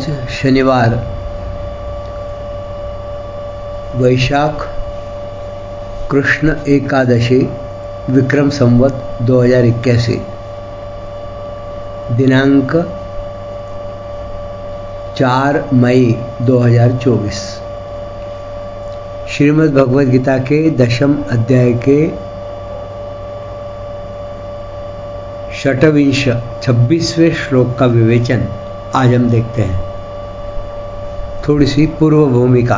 आज शनिवार वैशाख कृष्ण एकादशी विक्रम संवत 2081 दिनांक 4 मई 2024 श्रीमद् भगवद गीता के 10वें अध्याय के 26वें श्लोक का विवेचन आज हम देखते हैं। थोड़ी सी पूर्व भूमिका।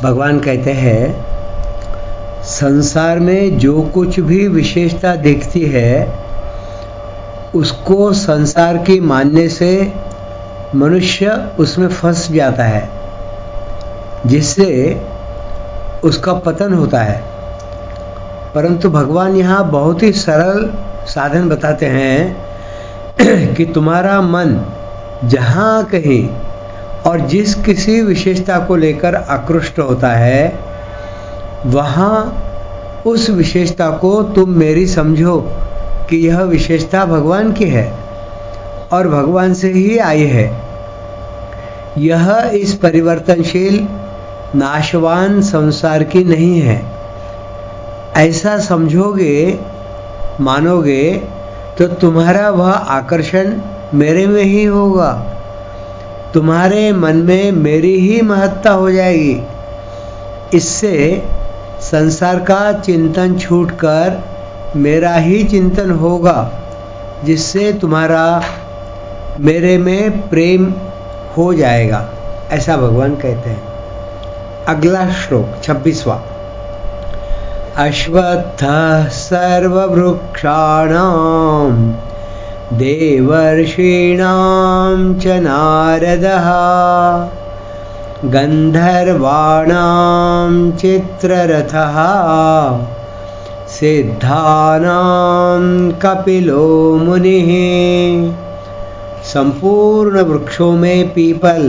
भगवान कहते हैं, संसार में जो कुछ भी विशेषता दिखती है उसको संसार की मानने से मनुष्य उसमें फंस जाता है, जिससे उसका पतन होता है। परंतु भगवान यहाँ बहुत ही सरल साधन बताते हैं कि तुम्हारा मन जहाँ कहीं और जिस किसी विशेषता को लेकर आकृष्ट होता है, वहाँ उस विशेषता को तुम मेरी समझो कि यह विशेषता भगवान की है और भगवान से ही आई है। यह इस परिवर्तनशील नाशवान संसार की नहीं है। ऐसा समझोगे, मानोगे तो तुम्हारा वह आकर्षण मेरे में ही होगा। तुम्हारे मन में मेरी ही महत्ता हो जाएगी। इससे संसार का चिंतन छूटकर मेरा ही चिंतन होगा, जिससे तुम्हारा मेरे में प्रेम हो जाएगा। ऐसा भगवान कहते हैं। अगला श्लोक 26वां। अश्वत्थः सर्ववृक्षाणां देवर्षीणां च नारदः गन्धर्वाणां चित्ररथः सिद्धानां कपिलो मुनिः। संपूर्ण वृक्षों में पीपल,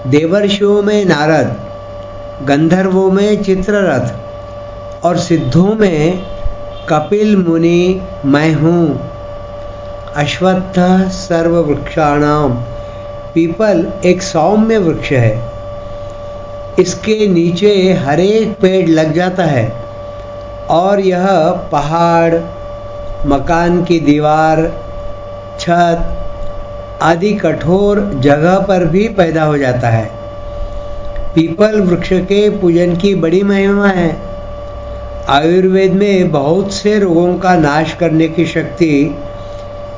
देवर्षियों में नारद, गंधर्वों में चित्ररथ और सिद्धों में कपिल मुनि मैं हूँ। अश्वत्थ सर्ववृक्षाणाम। पीपल एक सौम्य वृक्ष है। इसके नीचे हर एक पेड़ लग जाता है और यह पहाड़, मकान की दीवार, छत आदि कठोर जगह पर भी पैदा हो जाता है। पीपल वृक्ष के पूजन की बड़ी महिमा है। आयुर्वेद में बहुत से रोगों का नाश करने की शक्ति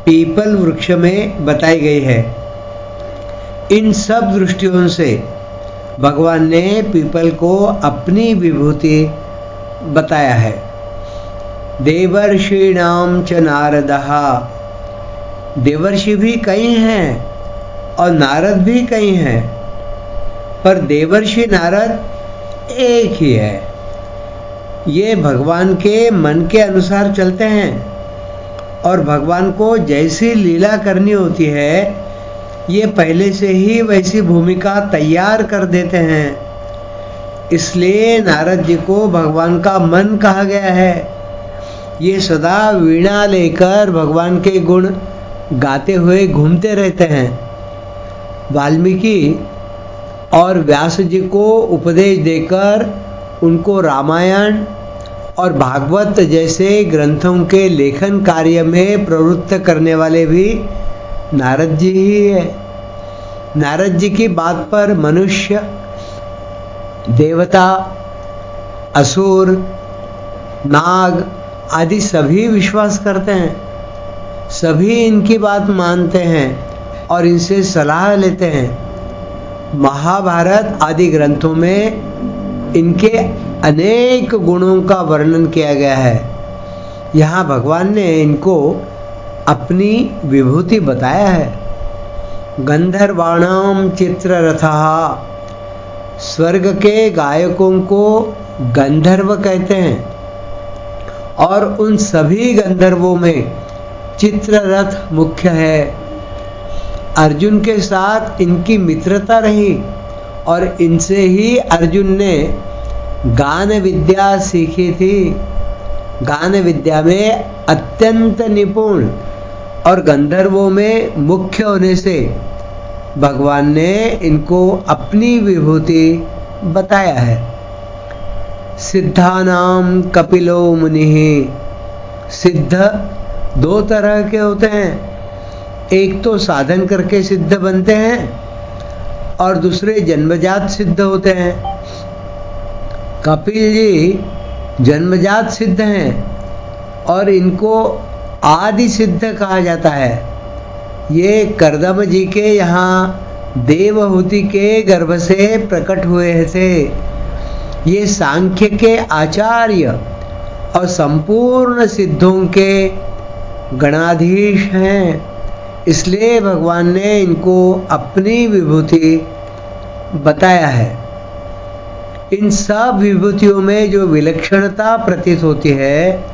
पीपल वृक्ष में बताई गई है। इन सब दृष्टियों से भगवान ने पीपल को अपनी विभूति बताया है। देवर्षीणाम च नारदः। देवर्षि भी कई हैं और नारद भी कई हैं, पर देवर्षि नारद एक ही है। ये भगवान के मन के अनुसार चलते हैं और भगवान को जैसी लीला करनी होती है ये पहले से ही वैसी भूमिका तैयार कर देते हैं। इसलिए नारद जी को भगवान का मन कहा गया है। ये सदा वीणा लेकर भगवान के गुण गाते हुए घूमते रहते हैं। वाल्मीकि और व्यास जी को उपदेश देकर उनको रामायण और भागवत जैसे ग्रंथों के लेखन कार्य में प्रवृत्त करने वाले भी नारद जी ही है। नारद जी की बात पर मनुष्य, देवता, असुर, नाग आदि सभी विश्वास करते हैं। सभी इनकी बात मानते हैं और इनसे सलाह लेते हैं। महाभारत आदि ग्रंथों में इनके अनेक गुणों का वर्णन किया गया है। यहाँ भगवान ने इनको अपनी विभूति बताया है। गंधर्वाणाम चित्ररथः। स्वर्ग के गायकों को गंधर्व कहते हैं और उन सभी गंधर्वों में चित्ररथ मुख्य है। अर्जुन के साथ इनकी मित्रता रही और इनसे ही अर्जुन ने गान विद्या सीखी थी। गान विद्या में अत्यंत निपुण और गंधर्वों में मुख्य होने से भगवान ने इनको अपनी विभूति बताया है। सिद्धानाम कपिलो मुनिः, सिद्ध दो तरह के होते हैं, एक तो साधन करके सिद्ध बनते हैं और दूसरे जन्मजात सिद्ध होते हैं। कपिल जी जन्मजात सिद्ध हैं और इनको आदि सिद्ध कहा जाता है। ये कर्दम जी के यहाँ देवहूति के गर्भ से प्रकट हुए थे। ये सांख्य के आचार्य और संपूर्ण सिद्धों के गणाधीश हैं, इसलिए भगवान ने इनको अपनी विभूति बताया है। इन सब विभूतियों में जो विलक्षणता प्रतीत होती है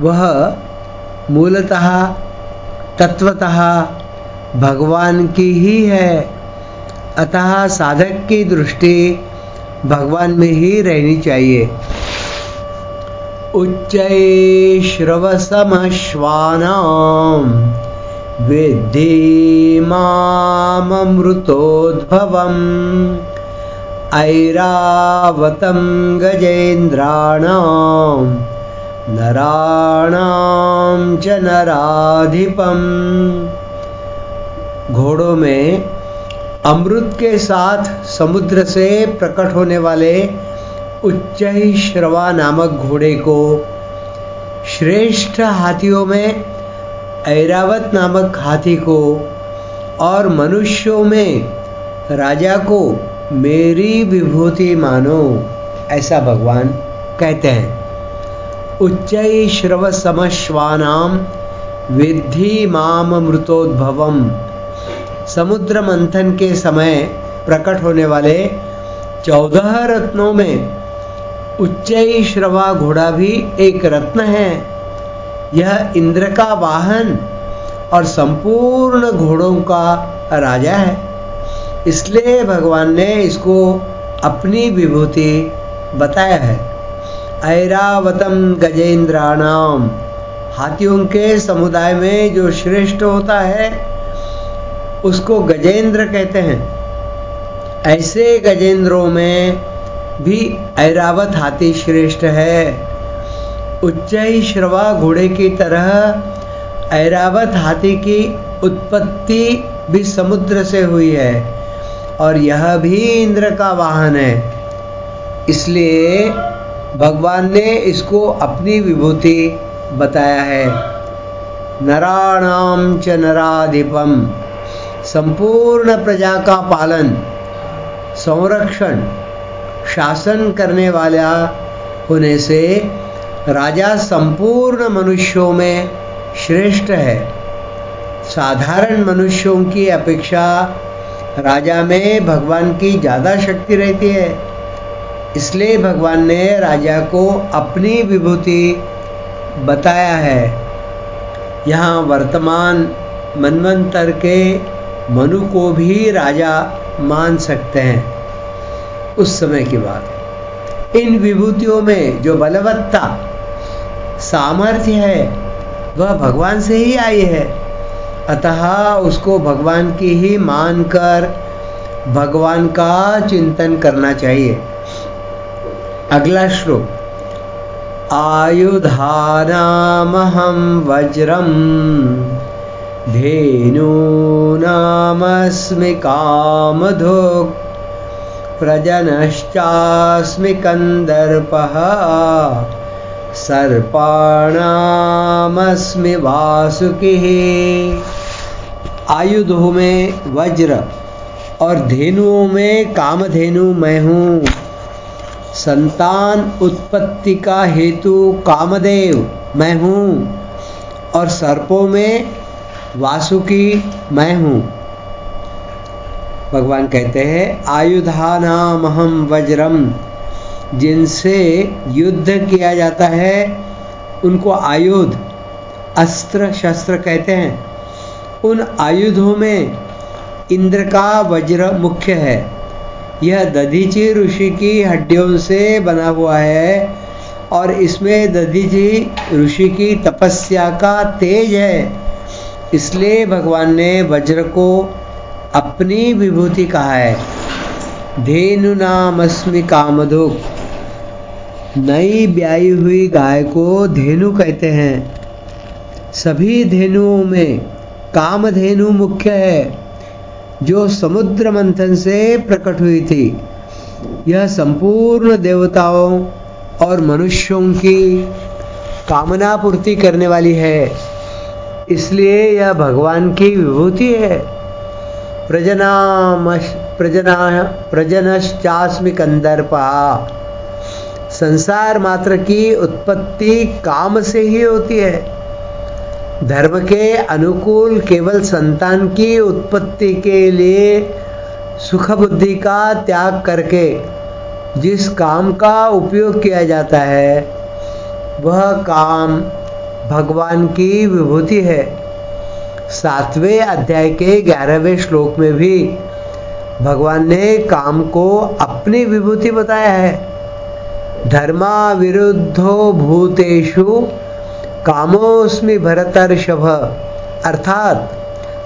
वह मूलतः तत्वतः भगवान की ही है। अतः साधक की दृष्टि भगवान में ही रहनी चाहिए। उच्चै श्रवसमश्वानां विद्धि माममृतोद्भवम् ऐरावतं गजेन्द्राणां नराणां च नराधिपम्। घोड़ों में अमृत के साथ समुद्र से प्रकट होने वाले उच्चैश्रवा नामक घोड़े को, श्रेष्ठ हाथियों में ऐरावत नामक हाथी को और मनुष्यों में राजा को मेरी विभूति मानो, ऐसा भगवान कहते हैं। उच्चैश्रवसमश्वानां विद्धि माम अमृतोद्भवम्। समुद्र मंथन के समय प्रकट होने वाले 14 रत्नों में उच्चैश्रवा घोड़ा भी एक रत्न है। यह इंद्र का वाहन और संपूर्ण घोड़ों का राजा है, इसलिए भगवान ने इसको अपनी विभूति बताया है। ऐरावतम गजेंद्राणाम, हाथियों के समुदाय में जो श्रेष्ठ होता है उसको गजेंद्र कहते हैं। ऐसे गजेंद्रों में भी ऐरावत हाथी श्रेष्ठ है। उच्चैश्रवा घोड़े की तरह ऐरावत हाथी की उत्पत्ति भी समुद्र से हुई है और यह भी इंद्र का वाहन है, इसलिए भगवान ने इसको अपनी विभूति बताया है। नराणाम च नराधिपम, संपूर्ण प्रजा का पालन, संरक्षण, शासन करने वाला होने से राजा संपूर्ण मनुष्यों में श्रेष्ठ है। साधारण मनुष्यों की अपेक्षा राजा में भगवान की ज़्यादा शक्ति रहती है, इसलिए भगवान ने राजा को अपनी विभूति बताया है। यहाँ वर्तमान मनवंतर के मनु को भी राजा मान सकते हैं, उस समय की बात है। इन विभूतियों में जो बलवत्ता सामर्थ्य है वह भगवान से ही आई है, अतः उसको भगवान की ही मानकर भगवान का चिंतन करना चाहिए। अगला श्लोक। आयुधानामहं वज्रं धेनूनामस्मि कामधुक् प्रजनश्चास्मि कंदर्पः सर्पाणामस्मि वासुकिः। आयुधों में वज्र और धेनुओं में कामधेनु मैं हूँ। संतान उत्पत्ति का हेतु कामदेव मैं हूँ और सर्पों में वासुकी मैं हूँ। भगवान कहते हैं आयुधानामहं वज्रम, जिनसे युद्ध किया जाता है उनको आयुध, अस्त्र शस्त्र कहते हैं। उन आयुधों में इंद्र का वज्र मुख्य है। यह दधीचि ऋषि की हड्डियों से बना हुआ है और इसमें दधीचि ऋषि की तपस्या का तेज है। इसलिए भगवान ने वज्र को अपनी विभूति कहा है। धेनु नामस्मि कामधुक, नई ब्याई हुई गाय को धेनु कहते हैं। सभी धेनुओं में कामधेनु मुख्य है, जो समुद्र मंथन से प्रकट हुई थी। यह संपूर्ण देवताओं और मनुष्यों की कामना पूर्ति करने वाली है, इसलिए यह भगवान की विभूति है। प्रजनश्चास्मि कंदर्पा, संसार मात्र की उत्पत्ति काम से ही होती है। धर्म के अनुकूल केवल संतान की उत्पत्ति के लिए सुख बुद्धि का त्याग करके जिस काम का उपयोग किया जाता है, वह काम भगवान की विभूति है। 7वें अध्याय के 11वें श्लोक में भी भगवान ने काम को अपनी विभूति बताया है। धर्मा विरुद्धो भूतेषु कामोस्मि भरतर्षभ, अर्थात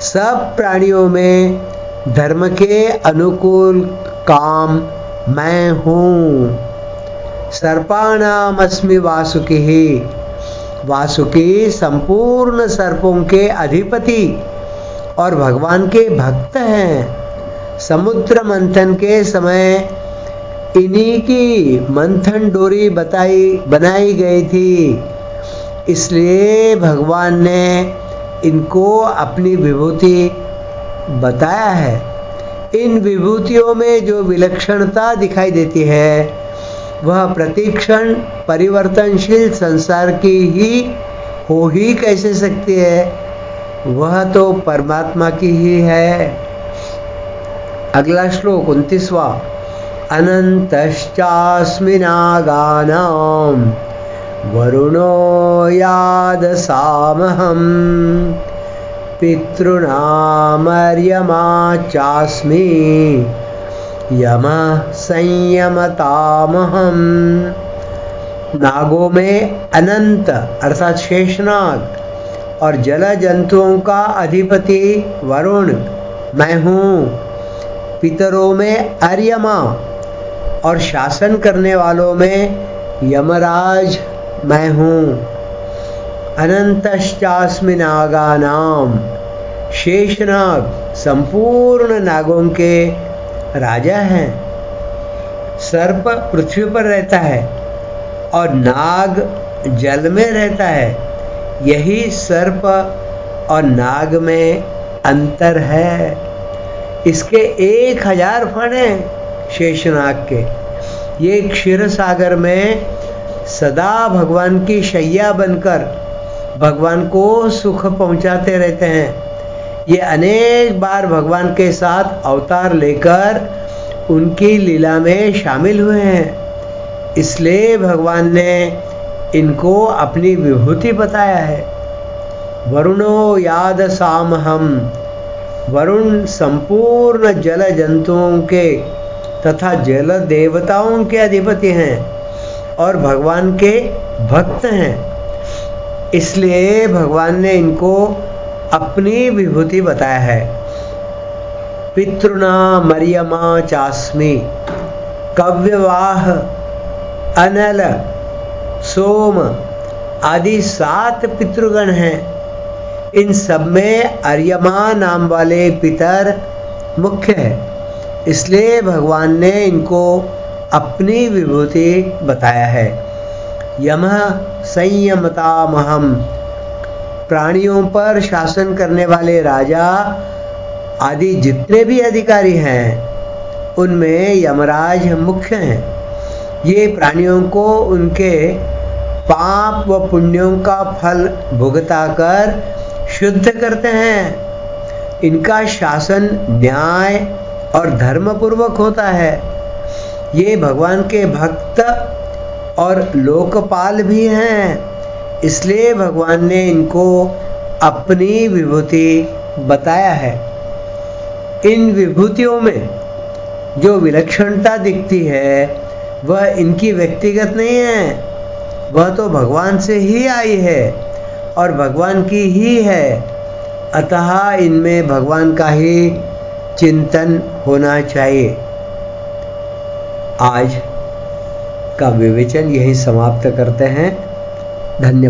सब प्राणियों में धर्म के अनुकूल काम मैं हूँ। सर्पाणामस्मि वासुकी, वासुकी संपूर्ण सर्पों के अधिपति और भगवान के भक्त हैं। समुद्र मंथन के समय इन्हीं की मंथन डोरी बनाई गई थी, इसलिए भगवान ने इनको अपनी विभूति बताया है। इन विभूतियों में जो विलक्षणता दिखाई देती है, वह प्रतिक्षण परिवर्तनशील संसार की ही कैसे सकती है, वह तो परमात्मा की ही है। अगला श्लोक 29वां। अनंतश्चास्मि नागानां वरुणो यादसामहं, पितॄणामर्यमा चास्मि यमः संयमतामहं। नागों में अनंत अर्थात शेषनाग और जल जंतुओं का अधिपति वरुण मैं हूँ। पितरों में अर्यमा और शासन करने वालों में यमराज मैं हूँ। अनंतश्चास्मि नागानाम, शेषनाग संपूर्ण नागों के राजा हैं। सर्प पृथ्वी पर रहता है और नाग जल में रहता है। यही सर्प और नाग में अंतर है। इसके 1000 फण हैं शेषनाग के। ये क्षीर सागर में सदा भगवान की शैया बनकर भगवान को सुख पहुंचाते रहते हैं। ये अनेक बार भगवान के साथ अवतार लेकर उनकी लीला में शामिल हुए हैं, इसलिए भगवान ने इनको अपनी विभूति बताया है। वरुणो यादसामहं, वरुण संपूर्ण जल जंतुओं के तथा जल देवताओं के अधिपति हैं और भगवान के भक्त हैं, इसलिए भगवान ने इनको अपनी विभूति बताया है। पितॄणाम अर्यमा चास्मि, कव्यवाह, अनल, सोम आदि 7 पितृगण हैं। इन सब में अर्यमा नाम वाले पितर मुख्य है, इसलिए भगवान ने इनको अपनी विभूति बताया है। यमः संयमतामहं, प्राणियों पर शासन करने वाले राजा आदि जितने भी अधिकारी हैं, उनमें यमराज मुख्य हैं। ये प्राणियों को उनके पाप व पुण्यों का फल भुगताकर शुद्ध करते हैं। इनका शासन न्याय और धर्म पूर्वक होता है। ये भगवान के भक्त और लोकपाल भी हैं, इसलिए भगवान ने इनको अपनी विभूति बताया है। इन विभूतियों में जो विलक्षणता दिखती है, वह इनकी व्यक्तिगत नहीं है, वह तो भगवान से ही आई है और भगवान की ही है। अतः इनमें भगवान का ही चिंतन होना चाहिए। आज का विवेचन यहीं समाप्त करते हैं। धन्यवाद।